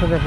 आpe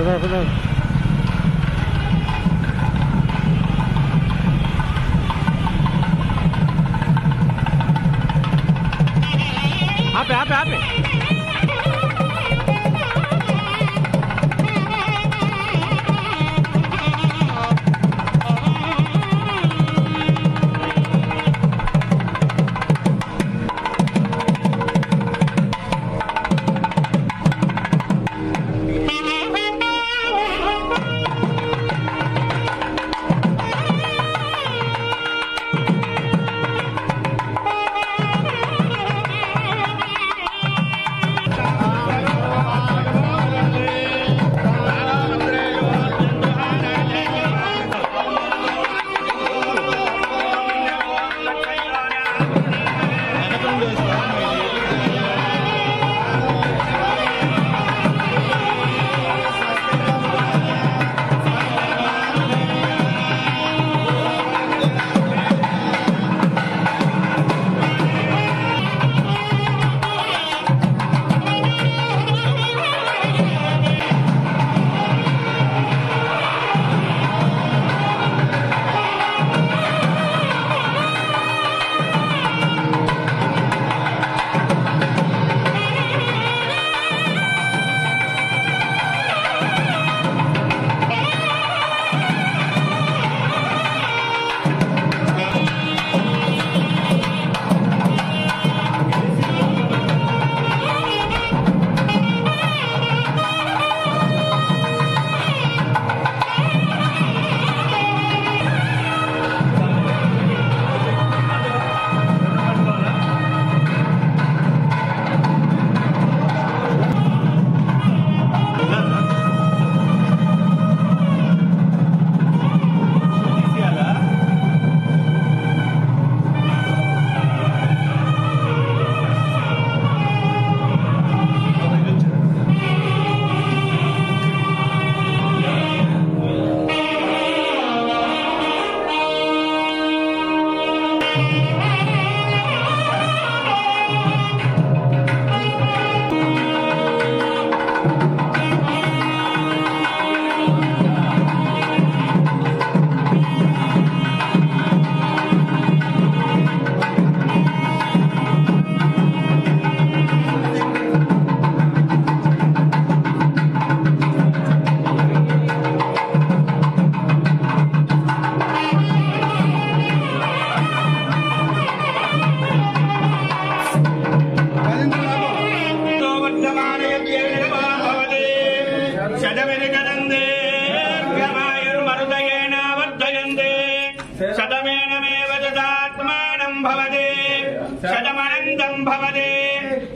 शतमनन्दं भवते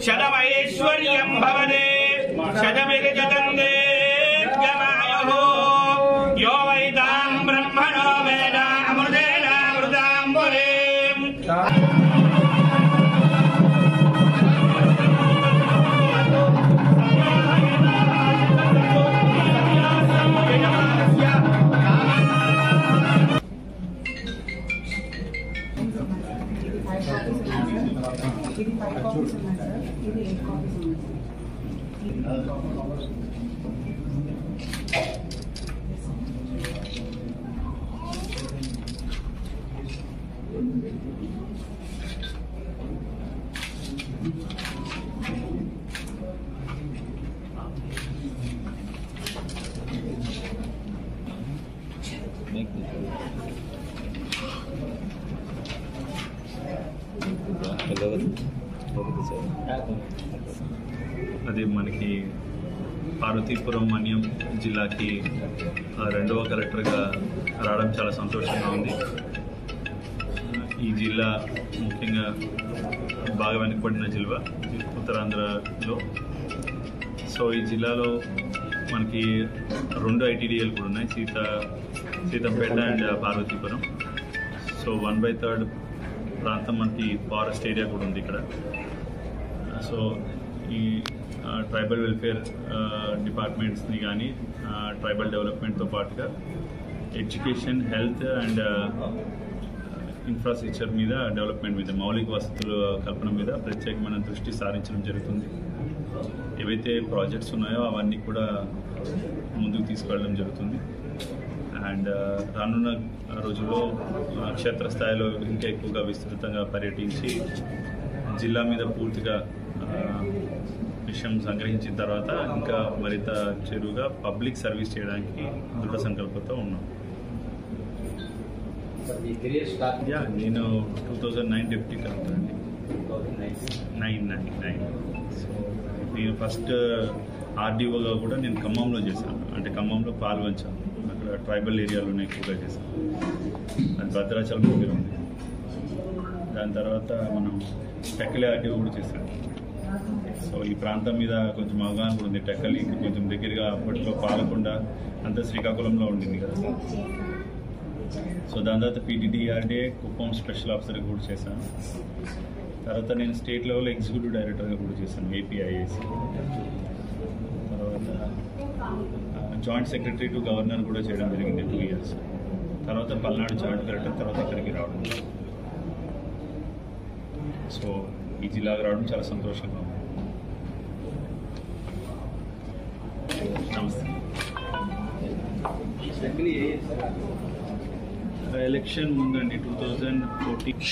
शतमैश्वर्यं भवते शतमिर्जतन्दे गमायुः यो वैतां ब्रह्मणो वेद अमृतेनामृताम्बुरे ఇది 5 కాపీస్ ఉన్నాయి సార్, ఇది 8 కాపీస్ ఉన్నాయి అది మనకి పార్వతీపురం మన్యం జిల్లాకి రెండవ కలెక్టర్గా రావడం చాలా సంతోషంగా ఉంది. ఈ జిల్లా ముఖ్యంగా బాగా వెనుకబడిన జిల్లా ఉత్తరాంధ్రలో. సో ఈ జిల్లాలో మనకి 2 ఐటీడీఏలు కూడా ఉన్నాయి, సీతంపేట అండ్ పార్వతీపురం. సో 1/3 ప్రాంతం మనకి ఫారెస్ట్ ఏరియా కూడా ఉంది ఇక్కడ. సో ఈ ట్రైబల్ వెల్ఫేర్ డిపార్ట్మెంట్స్ని కానీ ట్రైబల్ డెవలప్మెంట్తో పాటుగా ఎడ్యుకేషన్, హెల్త్ అండ్ ఇన్ఫ్రాస్ట్రక్చర్ మీద, డెవలప్మెంట్ మీద, మౌలిక వసతుల కల్పన మీద ప్రత్యేకమైన దృష్టి సారించడం జరుగుతుంది. ఏవైతే ప్రాజెక్ట్స్ ఉన్నాయో అవన్నీ కూడా ముందుకు తీసుకెళ్ళడం జరుగుతుంది. అండ్ రానున్న రోజుల్లో క్షేత్రస్థాయిలో ఇంకా ఎక్కువగా విస్తృతంగా పర్యటించి జిల్లా మీద పూర్తిగా విషయం సంగ్రహించిన తర్వాత ఇంకా మరింత చెరువుగా పబ్లిక్ సర్వీస్ చేయడానికి దృఢ సంకల్పంతో ఉన్నాం. నేను 2009 డిప్యూటీ కలెక్టర్ అండి. 9. సో నేను ఫస్ట్ ఆర్డీఓగా కూడా నేను ఖమ్మంలో చేశాను. అంటే ఖమ్మంలో పాల్వంచ, అక్కడ ట్రైబల్ ఏరియాలోనే ఎక్కువగా చేశాను. అది భద్రాచలం దగ్గర ఉంది. దాని తర్వాత మనం టెక్కలి ఆర్డీఓ కూడా చేశాను. సో ఈ ప్రాంతం మీద కొంచెం అవగాహన కూడా ఉంది. టెక్కలి కొంచెం దగ్గరగా అప్పట్లో పాలకొండ అంతా శ్రీకాకుళంలో ఉండింది కదా. సో దాని తర్వాత పీటీడీఆర్డీఏ కుప్పం స్పెషల్ ఆఫీసర్గా కూడా చేశాను. తర్వాత నేను స్టేట్ లెవెల్ ఎగ్జిక్యూటివ్ డైరెక్టర్గా కూడా చేశాను, ఏపీఐఏసీ. తర్వాత జాయింట్ సెక్రటరీ టు గవర్నర్ కూడా చేయడం జరిగింది 2 years. తర్వాత పల్నాడు జాయింట్ కలెక్టర్, తర్వాత ఇక్కడికి రావడం. సో ఈ జిల్లాకు రావడం చాలా సంతోషంగా ఉంది. నమస్తే. ఎలక్షన్ ముందండి 2014.